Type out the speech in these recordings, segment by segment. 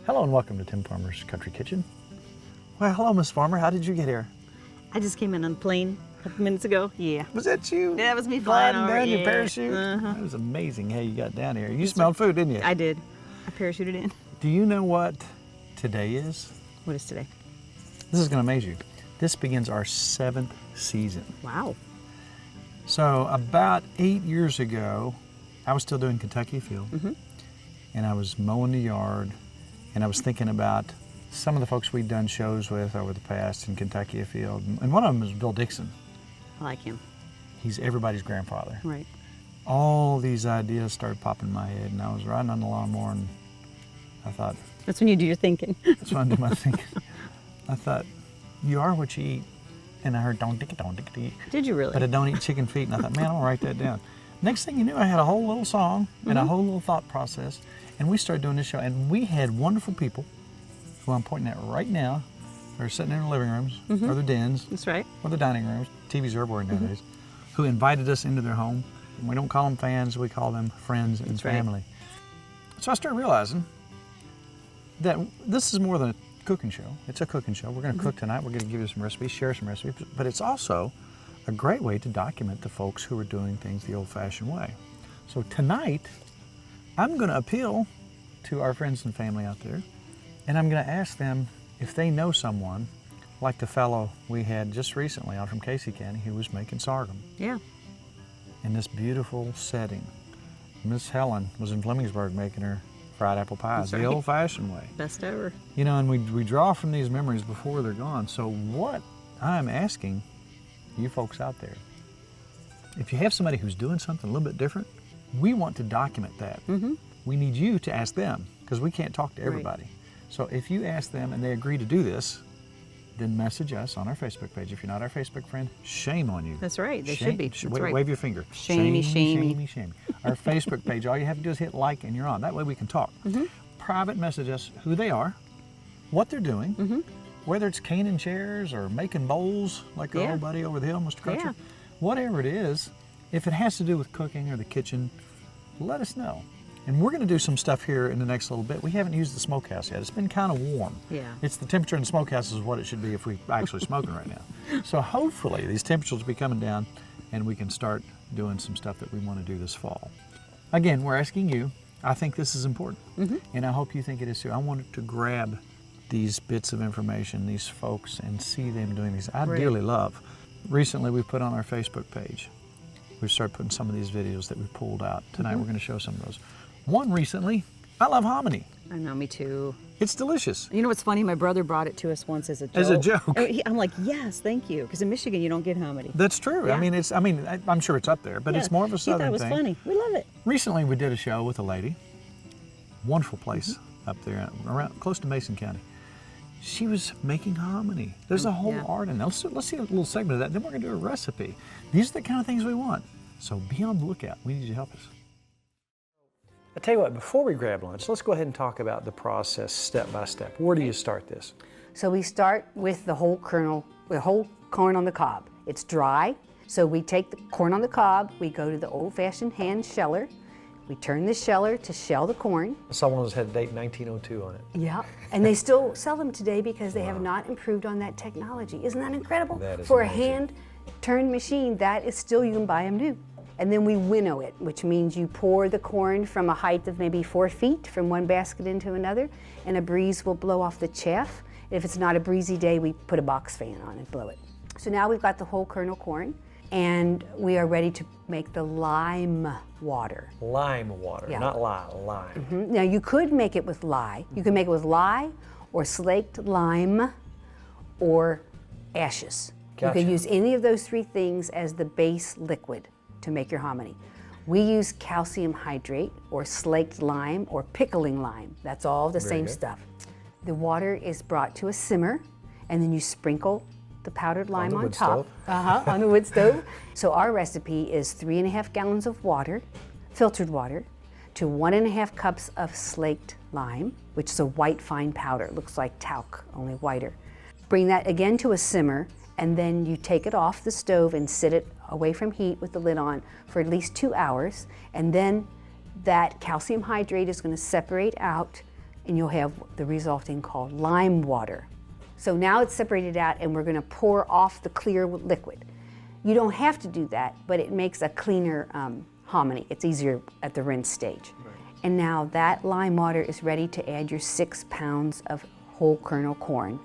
Hello and welcome to Tim Farmer's Country Kitchen. Well, hello, Miss Farmer. How did you get here? I just came in on a plane a couple minutes ago. Yeah. Was that you? Yeah, it was me flying over. down your Yeah. parachute? Uh-huh. That was amazing how you got down here. You smelled food, didn't you? I did. I parachuted in. Do you know what today is? What is today? This is going to amaze you. This begins our 7th season. Wow. So about 8 years ago, I was still doing Kentucky Field, and I was mowing the yard, and I was thinking about some of the folks we'd done shows with over the past in Kentucky Field, and one of them is Bill Dixon. I like him. He's everybody's grandfather. Right. All these ideas started popping in my head, and I was riding on the lawnmower, and I thought, That's when you do your thinking. that's when I do my thinking. I thought, you are what you eat. And I heard, don't dick it. Did you really? But I don't eat chicken feet, and I thought, man, I'm gonna write that down. Next thing you knew, I had a whole little song and a whole little thought process, and we started doing this show, and we had wonderful people who I'm pointing at right now. They're sitting in their living rooms, or their dens, That's right. or their dining rooms. TVs are everywhere nowadays. Who invited us into their home. And we don't call them fans, we call them friends and That's right. family. So I started realizing that this is more than a cooking show. It's a cooking show. We're going to cook tonight. We're going to give you some recipes, share some recipes, but it's also a great way to document the folks who are doing things the old-fashioned way. So tonight, I'm going to appeal to our friends and family out there, and I'm going to ask them if they know someone like the fellow we had just recently out from Casey County who was making sorghum Yeah. in this beautiful setting. Miss Helen was in Flemingsburg making her fried apple pies, That's the right. old-fashioned way. Best ever. You know, and we draw from these memories before they're gone. So what I'm asking you folks out there, if you have somebody who's doing something a little bit different, we want to document that. We need you to ask them, because we can't talk to everybody. So if you ask them and they agree to do this, then message us on our Facebook page. If you're not our Facebook friend, shame on you. That's right. They should be. That's right. Wave your finger. Shamey, shamey. Shamey, shamey. Our Facebook page, all you have to do is hit like and you're on. That way we can talk. Private message us who they are, what they're doing, whether it's caning chairs or making bowls like our Yeah. old buddy over the hill, Mr. Crutcher. Yeah. Whatever it is, if it has to do with cooking or the kitchen, let us know. And we're going to do some stuff here in the next little bit. We haven't used the smokehouse yet. It's been kind of warm. Yeah. It's the temperature in the smokehouse is what it should be if we're actually smoking right now. So hopefully these temperatures will be coming down and we can start doing some stuff that we want to do this fall. Again, we're asking you. I think this is important. And I hope you think it is too. I wanted to grab these bits of information, these folks, and see them doing these. I dearly love. Recently we put on our Facebook page, we've started putting some of these videos that we pulled out. Tonight we're going to show some of those. One recently, I love hominy. I know, me too. It's delicious. You know what's funny? My brother brought it to us once as a joke. As a joke. I'm like, yes, thank you. Because in Michigan, you don't get hominy. That's true. Yeah. I'm sure it's up there, but it's more of a He thought southern it was thing. funny. We love it. Recently we did a show with a lady, wonderful place up there, around close to Mason County. She was making hominy. There's a whole art in it. Let's see a little segment of that, then we're gonna do a recipe. These are the kind of things we want. So be on the lookout. We need you to help us. I tell you what, before we grab lunch, let's go ahead and talk about the process step by step. Where do you start this? So we start with the whole kernel, the whole corn on the cob. It's dry, so we take the corn on the cob, we go to the old-fashioned hand sheller, we turn the sheller to shell the corn. I saw one of those had a date 1902 on it. Yeah, and they still sell them today because they have not improved on that technology. Isn't that incredible? That is For amazing. a hand-turned machine, that is still, you can buy them new. And then we winnow it, which means you pour the corn from a height of maybe 4 feet from one basket into another, and a breeze will blow off the chaff. If it's not a breezy day, we put a box fan on and blow it. So now we've got the whole kernel corn, and we are ready to make the lime water. Lime water, Yeah. not lime. Now you could make it with lye. You can make it with lye or slaked lime or ashes. Gotcha. You can use any of those 3 things as the base liquid to make your hominy. We use calcium hydrate or slaked lime or pickling lime. That's all the same good. stuff. The water is brought to a simmer, and then you sprinkle the powdered lime the on wood top. stove? On the wood stove. So our recipe is 3.5 gallons of water, filtered water, to 1.5 cups of slaked lime, which is a white fine powder. It looks like talc, only whiter. Bring that again to a simmer, and then you take it off the stove and sit it away from heat with the lid on for at least 2 hours, and then that calcium hydrate is going to separate out and you'll have the resulting called lime water. So now it's separated out and we're gonna pour off the clear liquid. You don't have to do that, but it makes a cleaner hominy. It's easier at the rinse stage. Right. And now that lime water is ready to add your 6 pounds of whole kernel corn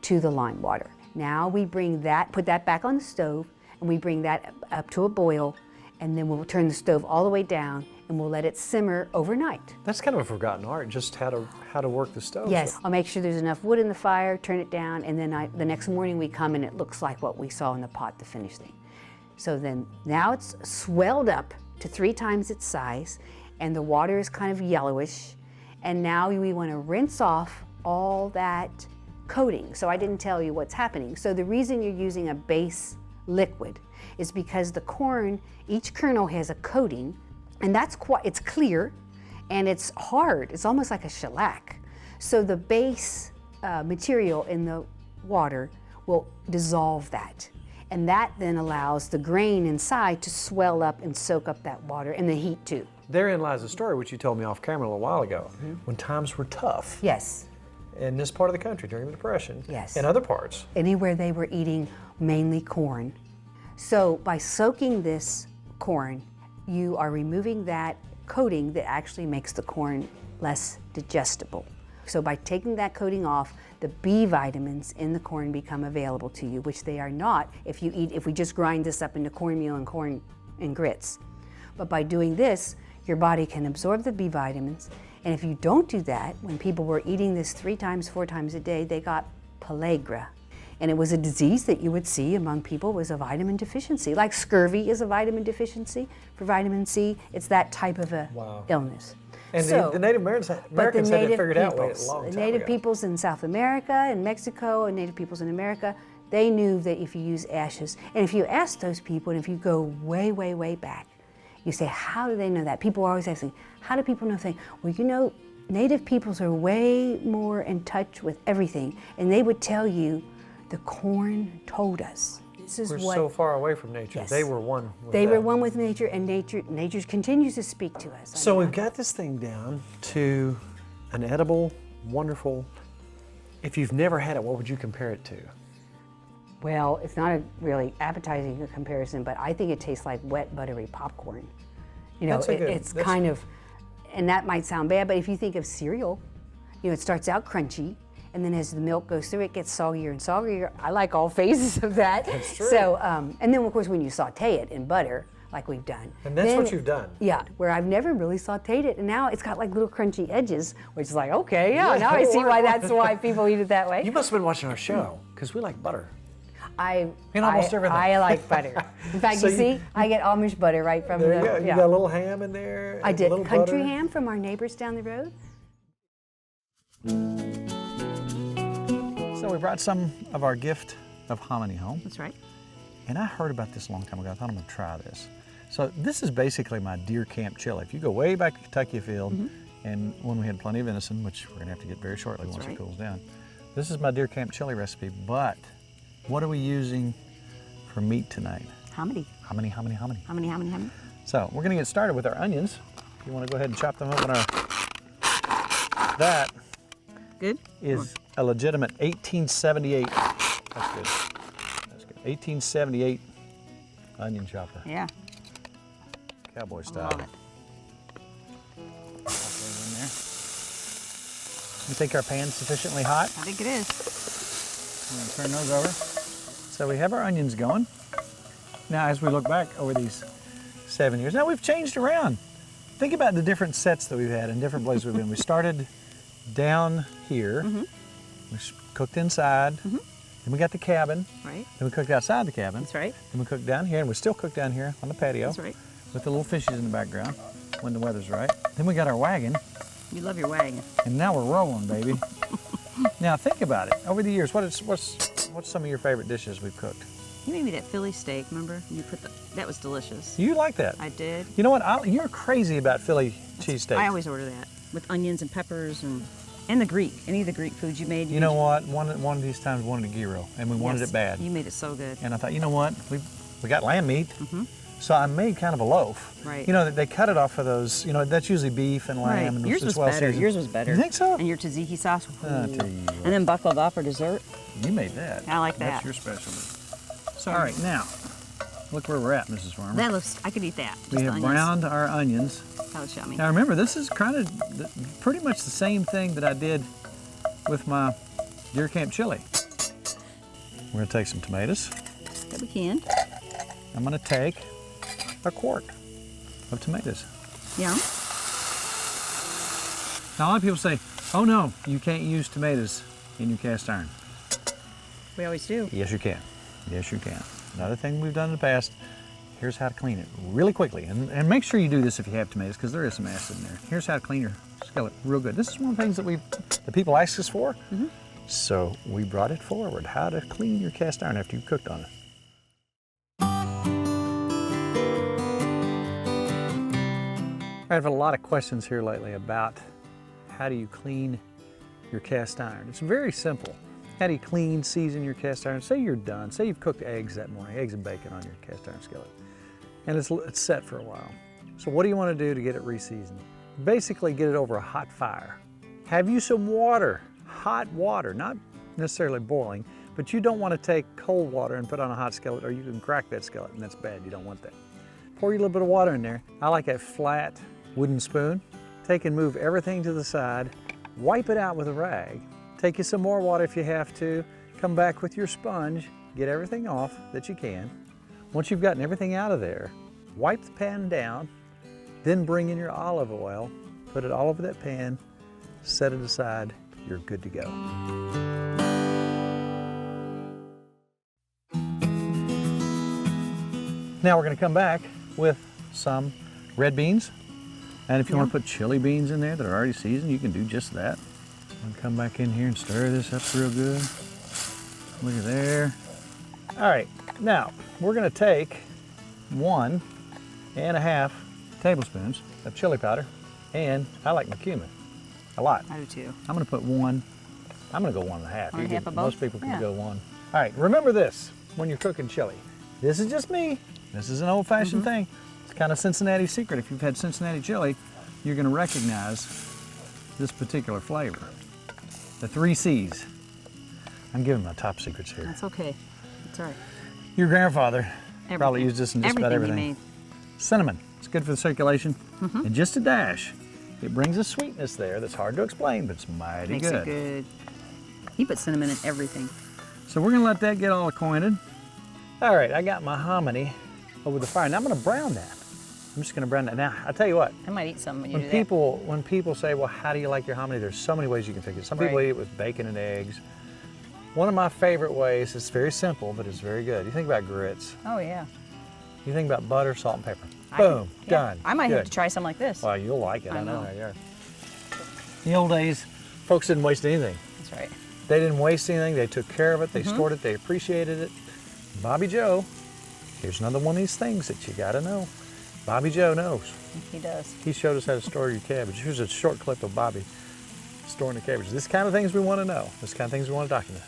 to the lime water. Now we bring that, put that back on the stove, and we bring that up to a boil, and then we'll turn the stove all the way down and we'll let it simmer overnight. That's kind of a forgotten art, just how to work the stove. Yes, I'll make sure there's enough wood in the fire, turn it down, and then the next morning we come and it looks like what we saw in the pot, the finished thing. So then now it's swelled up to 3 times its size, and the water is kind of yellowish, and now we want to rinse off all that coating. So I didn't tell you what's happening. So the reason you're using a base liquid is because the corn, each kernel has a coating, and it's clear and it's hard. It's almost like a shellac. So the base material in the water will dissolve that. And that then allows the grain inside to swell up and soak up that water and the heat too. Therein lies the story, which you told me off camera a little while ago, when times were tough. Yes. In this part of the country during the Depression. Yes. And other parts. Anywhere they were eating mainly corn. So by soaking this corn, you are removing that coating that actually makes the corn less digestible. So by taking that coating off, the B vitamins in the corn become available to you, which they are not if we just grind this up into cornmeal and corn and grits. But by doing this, your body can absorb the B vitamins, and if you don't do that, when people were eating this 3 times, 4 times a day, they got pellagra. And it was a disease that you would see among people was a vitamin deficiency. Like scurvy is a vitamin deficiency for vitamin C. It's that type of a illness. And so, the Native Americans had it figured out a long time ago. The Native peoples in South America and Mexico and Native peoples in America, they knew that if you use ashes, and if you ask those people, and if you go way, way, way back, you say, how do they know that? People are always asking, how do people know things? Well, you know, Native peoples are way more in touch with everything, and they would tell you, the corn told us. We're so far away from nature. Yes. They were one with They that. were one with nature, and nature continues to speak to us. So we've got this thing down to an edible, wonderful. If you've never had it, what would you compare it to? Well, it's not a really appetizing comparison, but I think it tastes like wet, buttery popcorn. You know, it's kind of, and that might sound bad, but if you think of cereal, you know, it starts out crunchy, and then as the milk goes through, it gets soggier and soggier. I like all phases of that. That's true. So, and then of course when you saute it in butter, like we've done. And that's what you've done. Yeah, where I've never really sauteed it, and now it's got like little crunchy edges, which is like, okay, yeah, now I see why that's why people eat it that way. You must have been watching our show, because we like butter. In almost everything. I like butter. In fact, So you see, I get Amish butter right from There you the. go. You got a little ham in there. I did a little country butter. ham from our neighbors down the road. So we brought some of our gift of hominy home. That's right. And I heard about this a long time ago. I thought I'm going to try this. So this is basically my deer camp chili. If you go way back to Kentucky field, and when we had plenty of venison, which we're going to have to get very shortly once it cools down, this is my deer camp chili recipe. But what are we using for meat tonight? Hominy. Hominy, hominy, hominy. Hominy, hominy, hominy. So we're going to get started with our onions. If you want to go ahead and chop them up on our... That Good? is a legitimate 1878. That's good. That's good. 1878 onion chopper. Yeah. Cowboy style. Love it. Pop those in there. You think our pan's sufficiently hot? I think it is. I'm going to turn those over. So we have our onions going. Now, as we look back over these 7 years, now we've changed around. Think about the different sets that we've had and different places we've been. We started down here. We cooked inside. Then we got the cabin. Right. Then we cooked outside the cabin. That's right. Then we cooked down here, and we still cook down here on the patio. That's right. With the little fishes in the background when the weather's right. Then we got our wagon, You love your wagon. and now we're rolling, baby. Now think about it. Over the years, what's some of your favorite dishes we've cooked? You made me that Philly steak, remember? You put that was delicious. You like that? I did. You know what? You're crazy about Philly cheesesteak. I always order that with onions and peppers and the Greek. Any of the Greek foods you made. You know what? One of these times we wanted a gyro, and we wanted it bad. You made it so good. And I thought, you know what? We got lamb meat. So I made kind of a loaf. Right. You know, they cut it off of those, you know, that's usually beef and Right. lamb. And Yours it's was well better. seasoned. Yours was better. You think so? And your tzatziki sauce. I'll tell you what. And then baklava for dessert. You made that. I like That's that. your specialty. So, all right, now, look where we're at, Mrs. Farmer. That looks. I could eat that. Just We the have onions. browned our onions. That was yummy. Now remember, this is kind of pretty much the same thing that I did with my deer camp chili. We're gonna take some tomatoes. That we can. I'm gonna take a quart of tomatoes. Yeah. Now a lot of people say, oh no, you can't use tomatoes in your cast iron. We always do. Yes, you can. Yes, you can. Another thing we've done in the past, here's how to clean it really quickly. And make sure you do this if you have tomatoes, because there is some acid in there. Here's how to clean your skillet real good. This is one of the things that the people ask us for. So we brought it forward, how to clean your cast iron after you've cooked on it. I have a lot of questions here lately about how do you clean your cast iron. It's very simple. How do you clean, season your cast iron? Say you're done. Say you've cooked eggs that morning, eggs and bacon on your cast iron skillet, and it's set for a while. So what do you want to do to get it re-seasoned? Basically get it over a hot fire. Have you some water, hot water, not necessarily boiling, but you don't want to take cold water and put on a hot skillet, or you can crack that skillet, and that's bad. You don't want that. Pour you a little bit of water in there. I like a flat wooden spoon. Take and move everything to the side. Wipe it out with a rag. Take you some more water if you have to. Come back with your sponge. Get everything off that you can. Once you've gotten everything out of there, wipe the pan down. Then bring in your olive oil. Put it all over that pan. Set it aside. You're good to go. Now we're going to come back with some red beans. And if you want to put chili beans in there that are already seasoned, you can do just that. And come back in here and stir this up real good. Look at there. All right, now we're going to take 1.5 tablespoons of chili powder, and I like my cumin a lot. I do too. I'm going to put one. I'm going to go 1.5. 1.5 of both? Most people can Yeah. go one. All right, remember this when you're cooking chili. This is just me. This is an old-fashioned thing. It's kind of Cincinnati secret. If you've had Cincinnati chili, you're going to recognize this particular flavor. The 3 C's. I'm giving my top secrets here. That's okay. That's all right. Your grandfather probably Everything. used this in just about Everything everything. we made. Cinnamon. It's good for the circulation. And just a dash. It brings a sweetness there that's hard to explain, but it's mighty Makes good. it good. He put cinnamon in everything. So we're going to let that get all acquainted. All right, I got my hominy over the fire. Now I'm going to brown that. I'm just going to brown that. Now, I'll tell you what. I might eat some when you When do people say, well, how do you like your hominy? There's so many ways you can cook it. Some people Right. eat it with bacon and eggs. One of my favorite ways, it's very simple, but it's very good. You think about grits. that. Oh yeah. You think about butter, salt, and pepper. I Boom, can- yeah. done. I might have Good. to try some like this. Well, you'll like it. I know know. how you are. In the old days, folks didn't waste anything. That's right. They didn't waste anything. They took care of it. Mm-hmm. They stored it. They appreciated it. Bobby Joe, here's another one of these things that you got to know. Bobby Joe knows. He does. He showed us how to store your cabbage. Here's a short clip of Bobby storing the cabbage. This kind of things we want to know. This kind of things we want to document.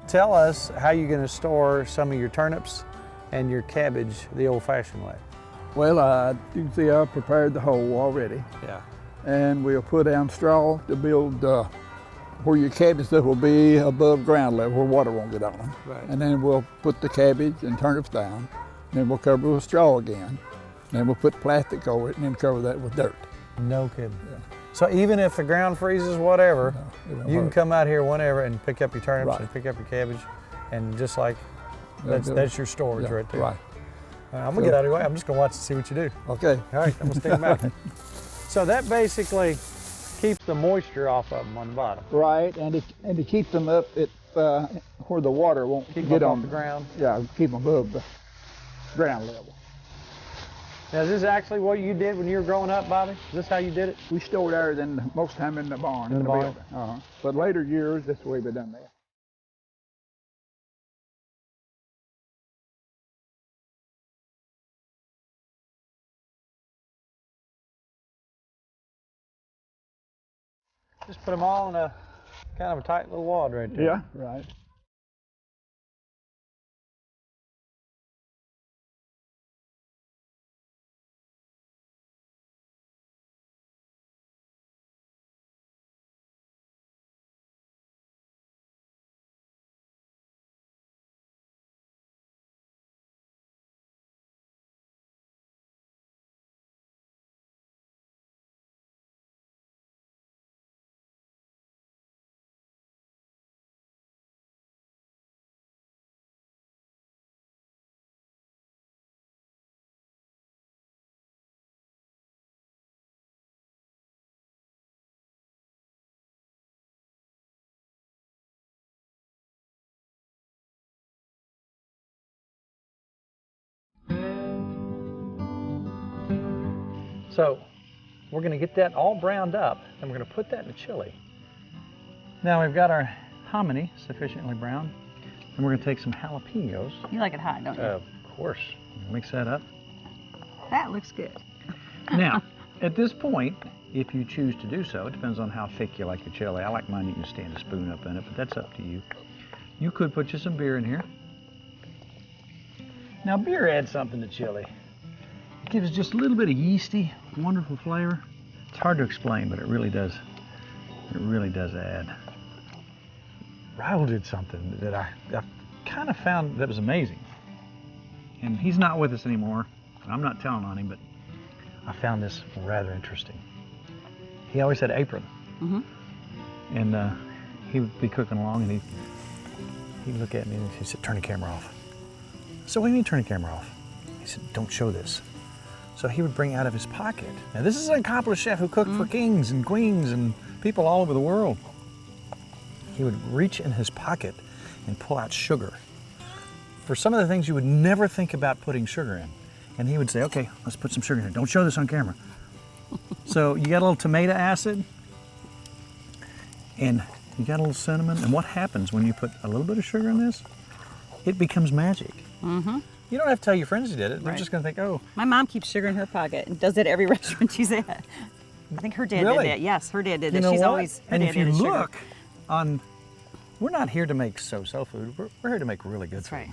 Tell us how you're going to store some of your turnips and your cabbage the old-fashioned way. Well, you can see I prepared the hole already, Yeah. and we'll put down straw to build where your cabbage stuff will be above ground level where water won't get on them. Right. And then we'll put the cabbage and turnips down, then we'll cover it with straw again. Then we'll put plastic over it and then cover that with dirt. No kidding. So even if the ground freezes, whatever, it won't you can hurt. come out here whenever and pick up your turnips Right. and pick up your cabbage, and just like That's it. that's your storage right there. Right. I'm gonna get out of your way. I'm just gonna watch and see what you do. Okay. All right, I'm gonna stand back. So that basically keeps the moisture off of them on the bottom. Right, and to keep them up at where the water won't Keep get them on off the ground. Yeah, keep them above the ground level. Now, is this actually what you did when you were growing up, Bobby? Is this how you did it? We stored ours most of the time in the barn. In the barn? building. But later years, that's the way we done that. Just put them all in a kind of a tight little wad right there. Yeah, right. So we're going to get that all browned up, and we're going to put that in the chili. Now we've got our hominy sufficiently browned, and we're going to take some jalapenos. You like it hot, don't you? Of course. Mix that up. That looks good. Now, at this point, if you choose to do so, it depends on how thick you like your chili. I like mine, you can stand a spoon up in it, but that's up to you. You could put you some beer in here. Now, beer adds something to chili. It gives just a little bit of yeasty, wonderful flavor. It's hard to explain, but it really does. It really does add. Raul did something that I kind of found that was amazing. And he's not with us anymore. I'm not telling on him, but I found this rather interesting. He always had an apron. And he would be cooking along, and he'd look at me and he said, "Turn the camera off." So what do you mean turn the camera off? He said, "Don't show this." So he would bring out of his pocket. Now this is an accomplished chef who cooked for kings and queens and people all over the world. He would reach in his pocket and pull out sugar. For some of the things you would never think about putting sugar in. And he would say, "Okay, let's put some sugar in here. Don't show this on camera." So you got a little tomato acid, and you got a little cinnamon. And what happens when you put a little bit of sugar in this? It becomes magic. You don't have to tell your friends you did it. They're Right. just going to think, "Oh." My mom keeps sugar in her pocket and does it every restaurant she's at. I think her dad Really? did that. Yes, her dad did You that. know She's what? always her And dad if you did sugar. look on, we're not here to make so-so food. We're here to make really good That's food. right.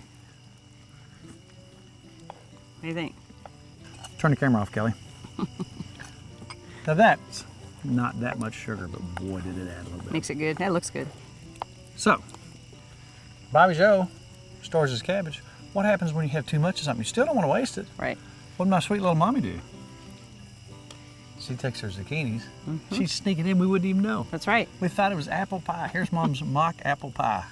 What do you think? Turn the camera off, Kelly. Now that's not that much sugar, but boy, did it add a little bit. Makes it good. That looks good. So, Bobby Joe stores his cabbage. What happens when you have too much of something? You still don't want to waste it. Right. What did my sweet little mommy do? She takes her zucchinis. She's sneaking in, we wouldn't even know. That's right. We thought it was apple pie. Here's Mom's mock apple pie.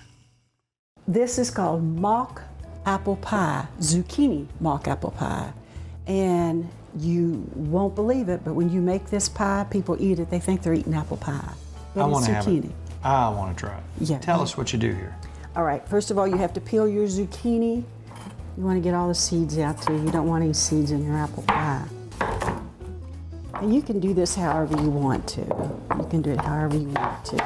This is called mock apple pie, zucchini mock apple pie. And you won't believe it, but when you make this pie, people eat it, they think they're eating apple pie. But I it's want to have zucchini. it. I want to try it. Yeah. Tell us what you do here. All right, first of all, you have to peel your zucchini. You want to get all the seeds out too. You don't want any seeds in your apple pie. And you can do this however you want to. You can do it however you want to.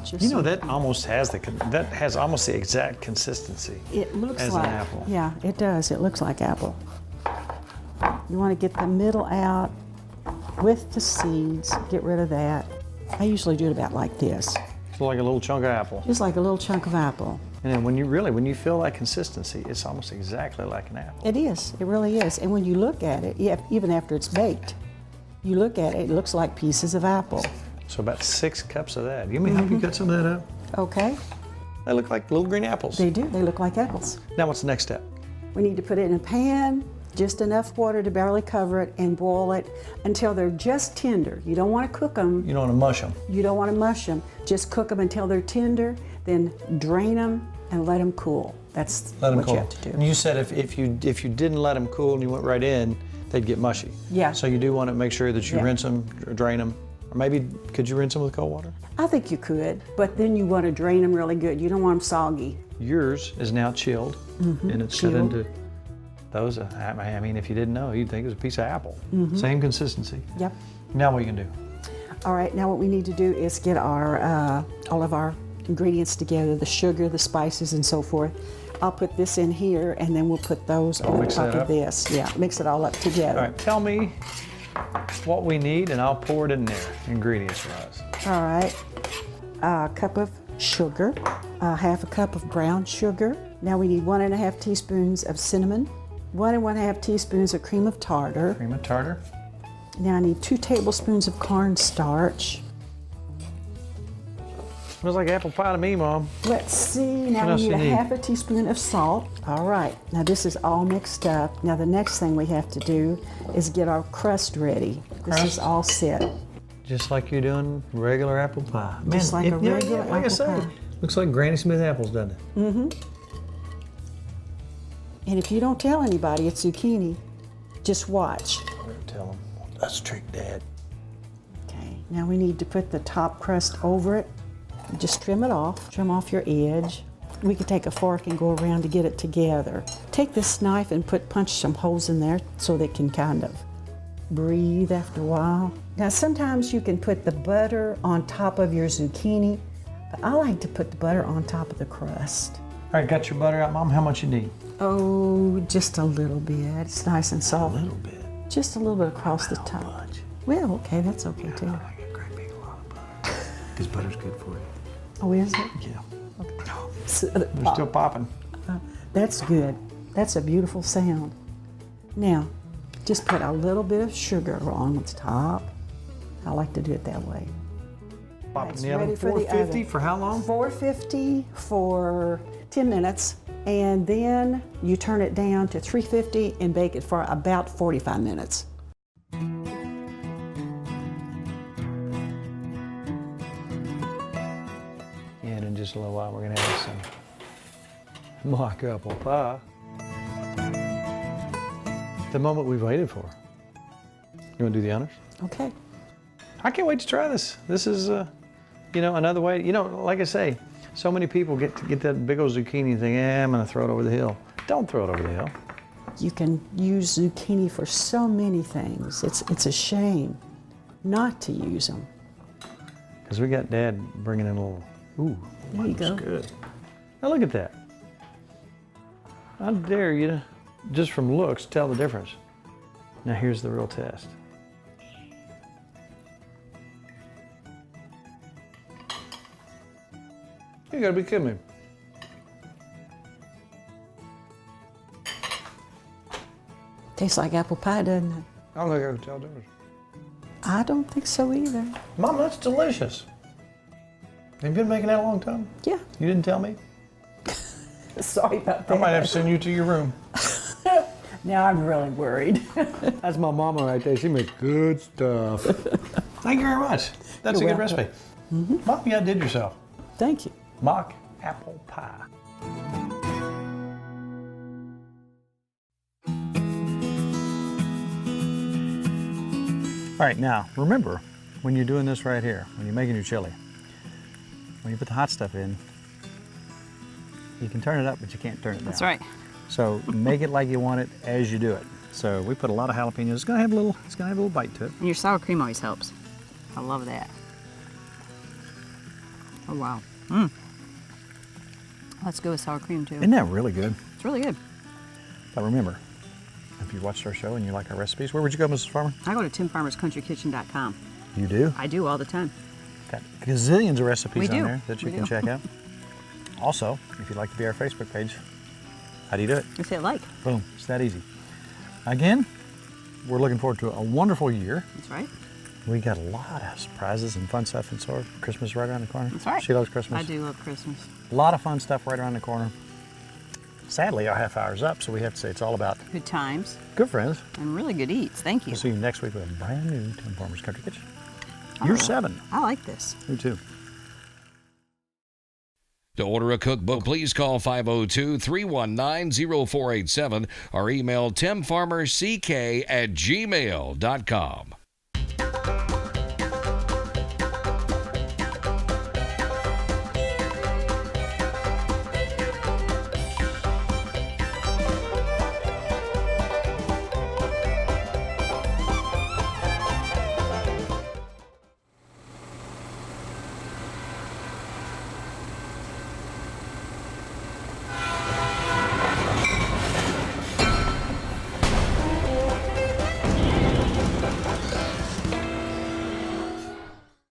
Just You know, that almost has almost the exact consistency it looks as like an apple. Yeah, it does. It looks like apple. You want to get the middle out with the seeds. Get rid of that. I usually do it about like this, It's like a little chunk of apple. just like a little chunk of apple. And then when you feel that consistency, it's almost exactly like an apple. It is. It really is. And when you look at it, even after it's baked, you look at it, it looks like pieces of apple. So about 6 cups of that. You may help you cut some of that up? Okay? They look like little green apples. They do. They look like apples. Now what's the next step? We need to put it in a pan, just enough water to barely cover it, and boil it until they're just tender. You don't want to cook them. You don't want to mush them. You don't want to mush them. Just cook them until they're tender, then drain them and let them cool. That's Let them what cool. you have to do. And you said if you didn't let them cool and you went right in, they'd get mushy. Yeah. So you do want to make sure that you Yeah. rinse them, or drain them, or maybe could you rinse them with cold water? I think you could, but then you want to drain them really good. You don't want them soggy. Yours is now chilled, and it's cut Chilled. into those. I mean, if you didn't know, you'd think it was a piece of apple. Same consistency. Yep. Now what you can do? All right, now what we need to do is get our all of our ingredients together, the sugar, the spices, and so forth. I'll put this in here, and then we'll put those on mix top that of up? this. Yeah, mix it all up together. All right, tell me what we need, and I'll pour it in there, ingredients-wise. All right, a cup of sugar, half a cup of brown sugar. Now we need 1½ teaspoons of cinnamon, 1 1/2 teaspoons of cream of tartar. Cream of tartar. Now I need 2 tablespoons of cornstarch. Smells like apple pie to me, Mom. Let's see, now What we else need you a need? half a teaspoon of salt. All right, now this is all mixed up. Now the next thing we have to do is get our crust ready. This is Crust? all set. Just like you're doing regular apple pie. Just like a regular like I apple say, pie. looks like Granny Smith apples, doesn't it? And if you don't tell anybody it's zucchini, just watch. I'm gonna tell them. That's trick, Dad. Okay, now we need to put the top crust over it. Just trim it off, trim off your edge. We could take a fork and go around to get it together. Take this knife and punch some holes in there so they can kind of breathe after a while. Now sometimes you can put the butter on top of your zucchini, but I like to put the butter on top of the crust. All right, got your butter out, Mom? How much you need? Oh, just a little bit. It's nice and soft. A little bit. Just a little bit across the top. Much. Well, okay, that's okay too. I get a great big lot of butter. Because butter's good for you. Oh, is it? Yeah. So, They're still popping. that's good. That's a beautiful sound. Now, just put a little bit of sugar on the top. I like to do it that way. Pop It's in the oven. ready for the 450 oven. for how long? 450 for 10 minutes, and then you turn it down to 350 and bake it for about 45 minutes. And in just a little while, we're gonna have some mock apple pie. The moment we've waited for. You wanna do the honors? Okay. I can't wait to try this. This is, another way. Like I say, so many people get that big old zucchini and think, I'm gonna throw it over the hill. Don't throw it over the hill. You can use zucchini for so many things. It's a shame not to use them. Because we got Dad bringing in a little, ooh, There you looks go. good. Now look at that. I dare you to, just from looks, tell the difference. Now here's the real test. You gotta be kidding me. Tastes like apple pie, doesn't it? I don't think I can tell the difference. I don't think so either. Mom, that's delicious. Have you been making that a long time? Yeah. You didn't tell me? Sorry about I that. might have to send you to your room. Now I'm really worried. That's my mama right there. She makes good stuff. Thank you very much. That's You're a good welcome. recipe. Mom, you outdid yourself. Thank you. Mock apple pie. All right, now remember, when you're doing this right here, when you're making your chili, when you put the hot stuff in, you can turn it up, but you can't turn it down. That's right. So make it like you want it as you do it. So we put a lot of jalapenos. It's gonna have a little bite to it. And your sour cream always helps. I love that. Oh, wow. Let's go with sour cream, too. Isn't that really good? It's really good. But remember, if you watched our show and you like our recipes, where would you go, Mrs. Farmer? I go to timfarmerscountrykitchen.com. You do? I do all the time. Got gazillions of recipes We on do. there that you We can do. check out. Also, if you'd like to be our Facebook page, how do you do it? Just hit like. Boom, it's that easy. Again, we're looking forward to a wonderful year. That's right. We got a lot of surprises and fun stuff in store. Christmas right around the corner. That's right. She loves Christmas. I do love Christmas. A lot of fun stuff right around the corner. Sadly, our half hour's up, so we have to say it's all about Good times good friends. and really good eats. Thank you. We'll see you next week with a brand new Tim Farmer's Country Kitchen. You're 7. I like this. Me too. To order a cookbook, please call 502-319-0487 or email timfarmerck@gmail.com.